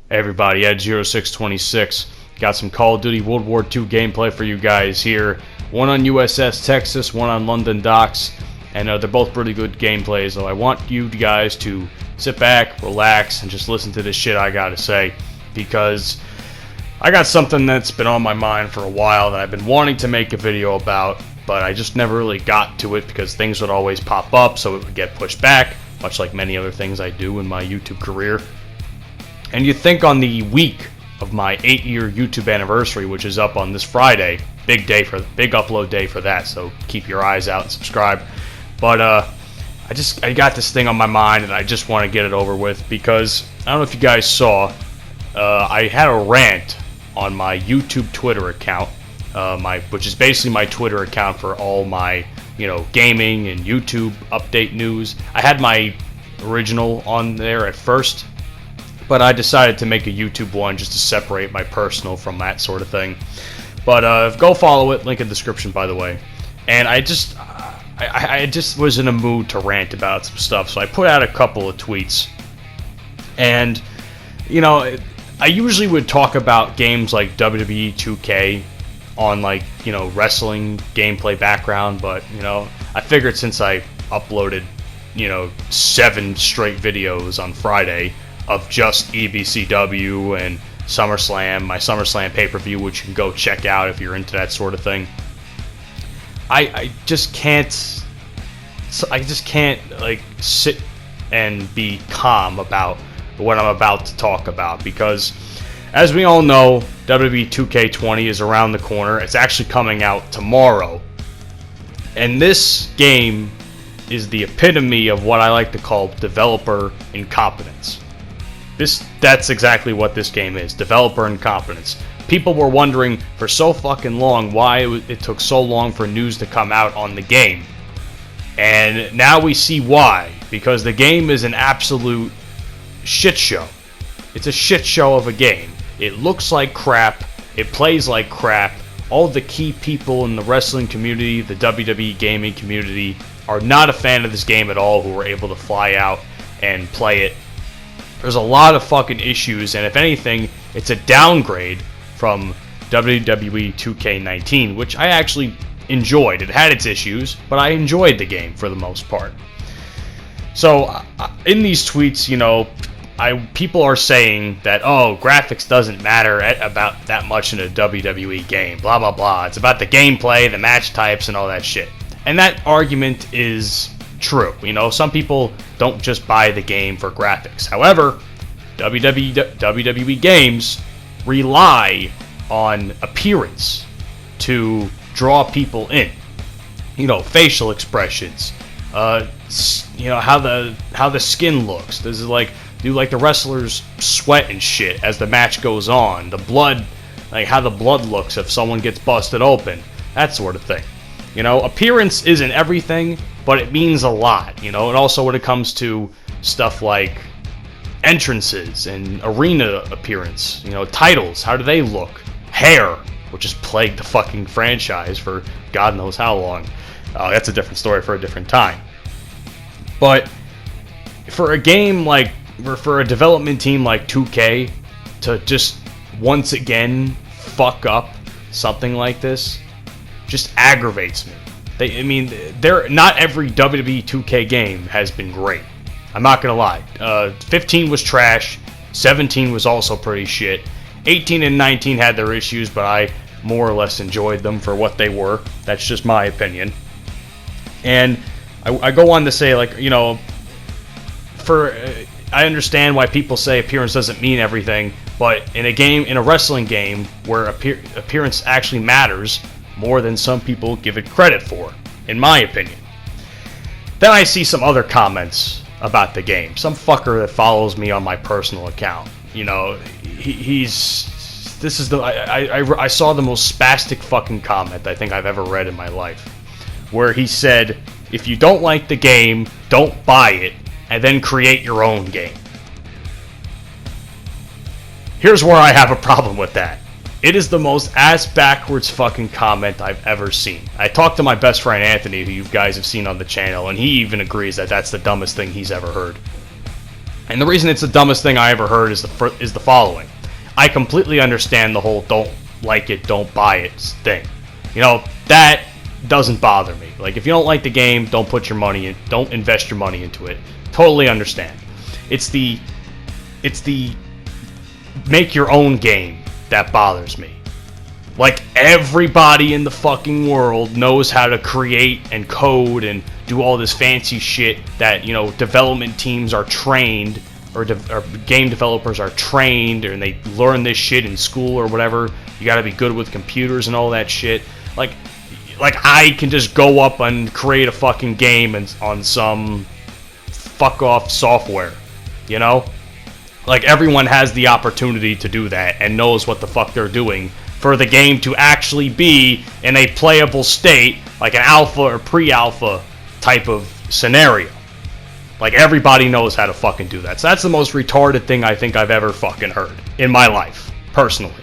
Hey everybody, Ed0626. Got some Call of Duty World War II gameplay for you guys here. One on USS Texas, one on London Docks, and they're both pretty good gameplays, so I want you guys to sit back, relax, and just listen to this shit I gotta say, because I got something that's been on my mind for a while that I've been wanting to make a video about, but I just never really got to it because things would always pop up, so it would get pushed back, much like many other things I do in my YouTube career. And you think on the week of my 8-year YouTube anniversary, which is up on this Friday, big upload day for that, so keep your eyes out and subscribe. But I got this thing on my mind and I just want to get it over with because I don't know if you guys saw, I had a rant on my YouTube Twitter account, which is basically my Twitter account for all my gaming and YouTube update news. I had my original on there at first, but I decided to make a YouTube one just to separate my personal from that sort of thing. But go follow it, link in the description by the way. And I just was in a mood to rant about some stuff, so I put out a couple of tweets. And I usually would talk about games like WWII 2K on wrestling gameplay background, but I figured since I uploaded 7 straight videos on Friday of just EBCW and SummerSlam, my SummerSlam pay-per-view, which you can go check out if you're into that sort of thing. I just can't sit and be calm about what I'm about to talk about, because as we all know, WWE 2K20 is around the corner. It's actually coming out tomorrow. And this game is the epitome of what I like to call developer incompetence. That's exactly what this game is, developer incompetence. People were wondering for so fucking long why it took so long for news to come out on the game. And now we see why, because the game is an absolute shit show. It's a shit show of a game. It looks like crap, it plays like crap. All the key people in the wrestling community, the WWE gaming community, are not a fan of this game at all who were able to fly out and play it. There's a lot of fucking issues, and if anything, it's a downgrade from WWE 2K19, which I actually enjoyed. It had its issues, but I enjoyed the game for the most part. So, in these tweets, people are saying that, oh, graphics doesn't matter about that much in a WWE game, blah, blah, blah. It's about the gameplay, the match types, and all that shit. And that argument is true. Some people don't just buy the game for graphics. However, WWE games rely on appearance to draw people in. Facial expressions, how the skin looks. This is do the wrestlers sweat and shit as the match goes on. The blood, how the blood looks if someone gets busted open. That sort of thing. Appearance isn't everything, but it means a lot, and also when it comes to stuff like entrances and arena appearance, titles, how do they look? Hair, which has plagued the fucking franchise for God knows how long. That's a different story for a different time. But for a game for a development team like 2K to just once again fuck up something like this just aggravates me. Not every WWE 2K game has been great. I'm not gonna lie. 15 was trash. 17 was also pretty shit. 18 and 19 had their issues, but I more or less enjoyed them for what they were. That's just my opinion. And I go on to say, I understand why people say appearance doesn't mean everything, but in a wrestling game where appearance actually matters more than some people give it credit for, in my opinion. Then I see some other comments about the game. Some fucker that follows me on my personal account. I saw the most spastic fucking comment I think I've ever read in my life, where he said, if you don't like the game, don't buy it, and then create your own game. Here's where I have a problem with that. It is the most ass-backwards fucking comment I've ever seen. I talked to my best friend Anthony, who you guys have seen on the channel, and he even agrees that that's the dumbest thing he's ever heard. And the reason it's the dumbest thing I ever heard is the following. I completely understand the whole don't like it, don't buy it thing. You know, that doesn't bother me. Like, if you don't like the game, don't put your money in, don't invest your money into it. Totally understand. It's the make your own game that bothers me. Like, everybody in the fucking world knows how to create and code and do all this fancy shit that, you know, development teams are trained, or game developers are trained, and they learn this shit in school or whatever. You gotta be good with computers and all that shit. Like I can just go up and create a fucking game and on some fuck off software, you know? Like, everyone has the opportunity to do that and knows what the fuck they're doing for the game to actually be in a playable state, like an alpha or pre-alpha type of scenario. Like, everybody knows how to fucking do that. So that's the most retarded thing I think I've ever fucking heard in my life, personally.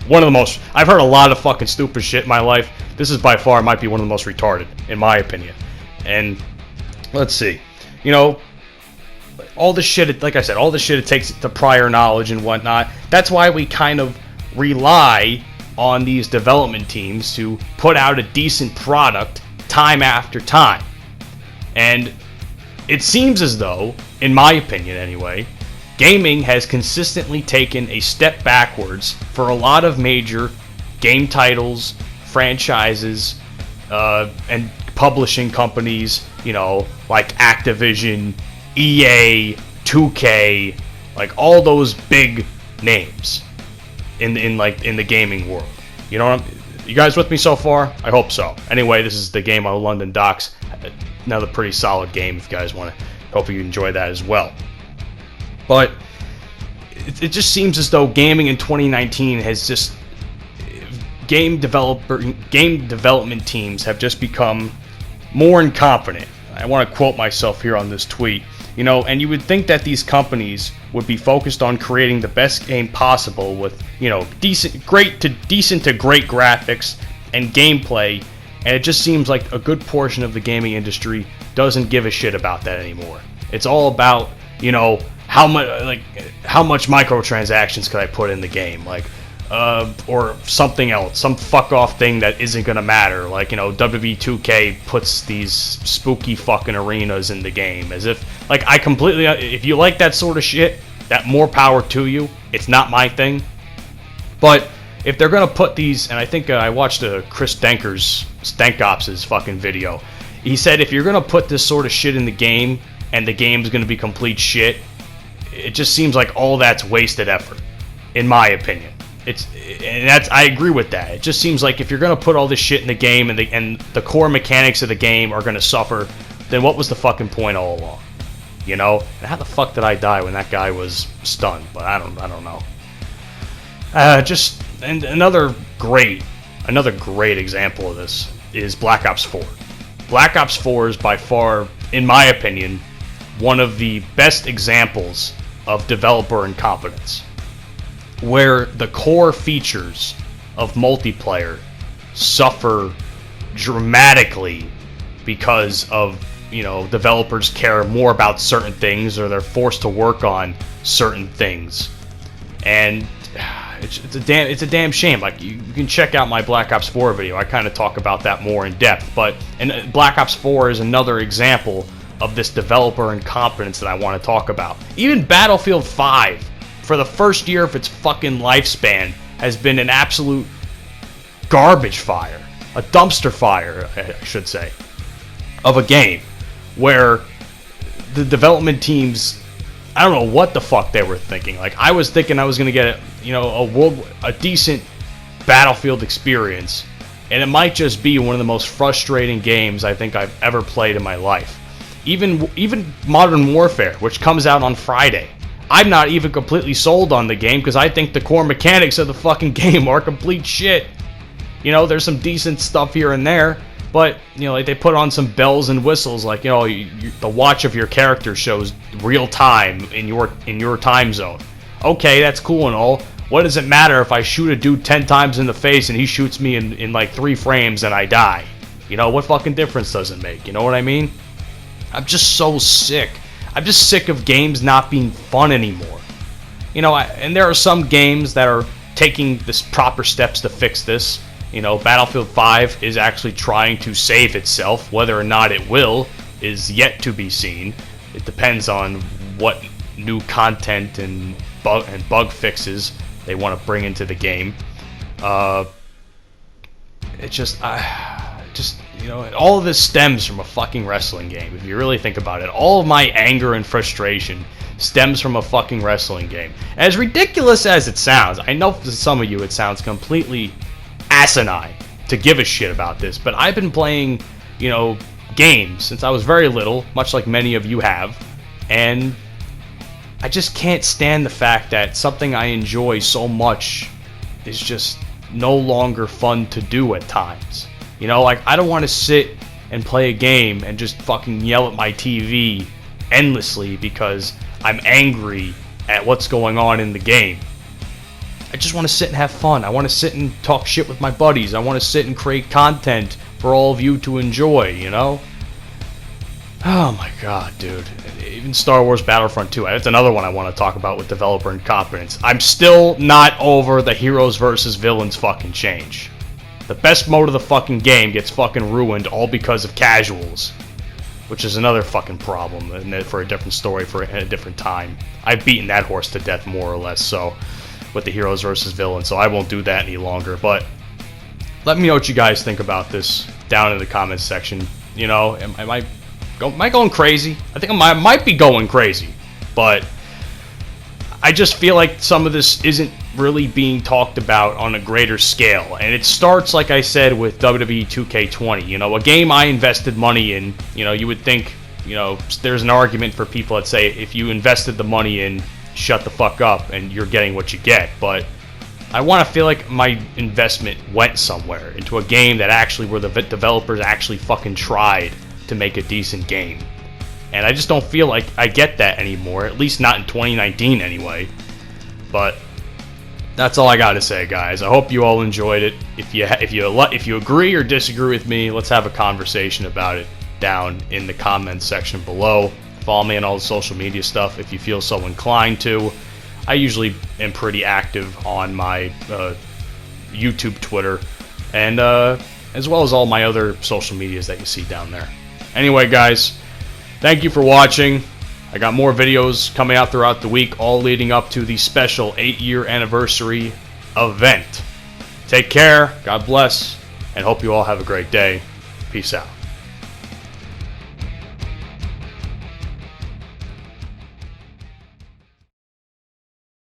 One of the most... I've heard a lot of fucking stupid shit in my life. This is by far might be one of the most retarded, in my opinion. And, let's see. You know, all this shit, like I said, all this shit, it takes the prior knowledge and whatnot. That's why we kind of rely on these development teams to put out a decent product time after time. And it seems as though, in my opinion anyway, gaming has consistently taken a step backwards for a lot of major game titles, franchises, and publishing companies, you know, like Activision, EA, 2K, like all those big names in the gaming world. You know, you guys with me so far? I hope so. Anyway, this is the game on London Docks. Another pretty solid game if you guys want to. Hope you enjoy that as well. But it just seems as though gaming in 2019 has just... Game development teams have just become more incompetent. I want to quote myself here on this tweet. You know, and you would think that these companies would be focused on creating the best game possible with, you know, decent to great graphics and gameplay, and it just seems like a good portion of the gaming industry doesn't give a shit about that anymore. It's all about, you know, how much microtransactions could I put in the game, like, or something else, some fuck off thing that isn't gonna matter. Like, you know, WWII puts these spooky fucking arenas in the game, as if, like, I completely, if you like that sort of shit, that more power to you. It's not my thing. But if they're gonna put these, and I think I watched Chris Stankops' fucking video. He said if you're gonna put this sort of shit in the game, and the game's gonna be complete shit, it just seems like all that's wasted effort, in my opinion. I agree with that. It just seems like if you're gonna put all this shit in the game and the core mechanics of the game are gonna suffer, then what was the fucking point all along? You know? And how the fuck did I die when that guy was stunned? But I don't know. And another great example of this is Black Ops 4. Black Ops 4 is by far, in my opinion, one of the best examples of developer incompetence, where the core features of multiplayer suffer dramatically because of, you know, developers care more about certain things, or they're forced to work on certain things. And it's a damn shame. Like, you can check out my Black Ops 4 video. I kind of talk about that more in depth. And Black Ops 4 is another example of this developer incompetence that I want to talk about. Even Battlefield 5, for the first year of its fucking lifespan, has been an absolute garbage fire. A dumpster fire, I should say, of a game, where the development teams, I don't know what the fuck they were thinking. Like, I was thinking I was going to get a decent Battlefield experience, and it might just be one of the most frustrating games I think I've ever played in my life. Even Modern Warfare, which comes out on Friday, I'm not even completely sold on the game because I think the core mechanics of the fucking game are complete shit. You know, there's some decent stuff here and there, but, you know, like, they put on some bells and whistles, like, you know, the watch of your character shows real time in your time zone. Okay, that's cool and all. What does it matter if I shoot a dude 10 times in the face and he shoots me in like 3 frames and I die? You know, what fucking difference does it make? You know what I mean? I'm just so sick. I'm just sick of games not being fun anymore. You know, and there are some games that are taking this proper steps to fix this. You know, Battlefield 5 is actually trying to save itself. Whether or not it will is yet to be seen. It depends on what new content and bug fixes they want to bring into the game. It just, you know, all of this stems from a fucking wrestling game. If you really think about it, all of my anger and frustration stems from a fucking wrestling game. As ridiculous as it sounds, I know to some of you it sounds completely asinine to give a shit about this, but I've been playing, you know, games since I was very little, much like many of you have, and I just can't stand the fact that something I enjoy so much is just no longer fun to do at times. You know, like, I don't want to sit and play a game and just fucking yell at my TV endlessly because I'm angry at what's going on in the game. I just want to sit and have fun. I want to sit and talk shit with my buddies. I want to sit and create content for all of you to enjoy, you know? Oh my god, dude. Even Star Wars Battlefront 2, that's another one I want to talk about with developer incompetence. I'm still not over the heroes versus villains fucking change. The best mode of the fucking game gets fucking ruined all because of casuals, which is another fucking problem, and for a different story for a different time. I've beaten that horse to death more or less, so, with the heroes versus villains, so I won't do that any longer. But let me know what you guys think about this down in the comments section. You know, am I going crazy? I think I might be going crazy, but I just feel like some of this isn't really being talked about on a greater scale. And it starts, like I said, with WWE 2K20. You know, a game I invested money in. You know, you would think, you know, there's an argument for people that say if you invested the money in, shut the fuck up and you're getting what you get. But I want to feel like my investment went somewhere into a game that actually, where the developers actually fucking tried to make a decent game. And I just don't feel like I get that anymore, at least not in 2019 anyway. But that's all I got to say, guys. I hope you all enjoyed it. If you agree or disagree with me, let's have a conversation about it down in the comments section below. Follow me on all the social media stuff if you feel so inclined to. I usually am pretty active on my YouTube, Twitter, and as well as all my other social medias that you see down there. Anyway, guys, thank you for watching. I got more videos coming out throughout the week, all leading up to the special 8-year anniversary event. Take care, God bless, and hope you all have a great day. Peace out.